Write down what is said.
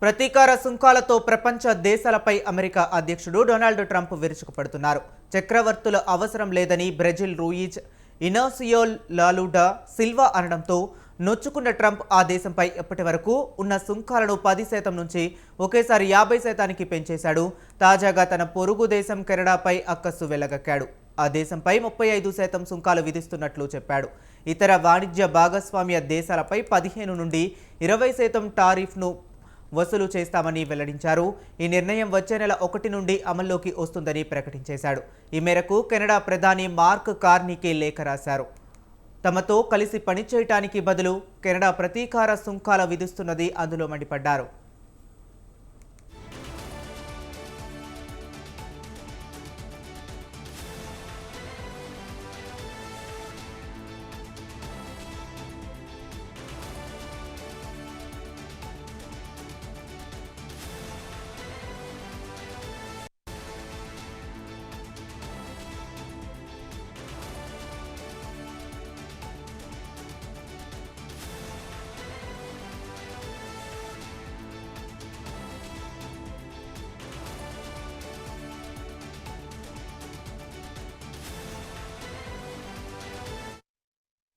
ప్రతీకార సుంకాలతో ప్రపంచ దేశాలపై అమెరికా అధ్యక్షుడు డొనాల్డ్ ట్రంప్ విరుచుకుపడుతున్నారు. చక్రవర్తుల అవసరం లేదని బ్రెజిల్ రూయిజ్ ఇనాసియో లాలుడా సిల్వా అనడంతో నొచ్చుకున్న ట్రంప్ ఆ దేశంపై ఇప్పటి వరకు ఉన్న సుంకాలను 10% నుంచి ఒకేసారి 50%కి పెంచేశాడు. తాజాగా తన పొరుగు దేశం కెనడాపై అక్కసు వెళ్లగక్కాడు. ఆ దేశంపై 35% సుంకాలు విధిస్తున్నట్లు చెప్పాడు. ఇతర వాణిజ్య భాగస్వామ్య దేశాలపై 15 నుండి 20% టారిఫ్ను వసూలు చేస్తామని వెల్లడించారు. ఈ నిర్ణయం వచ్చే నెల 1 నుండి అమల్లోకి వస్తుందని ప్రకటించేశాడు. ఈ మేరకు కెనడా ప్రధాని మార్క్ కార్నీకి లేఖ రాశారు. తమతో కలిసి పనిచేయటానికి బదులు కెనడా ప్రతీకార సుంకాల విధిస్తున్నది అందులో మండిపడ్డారు.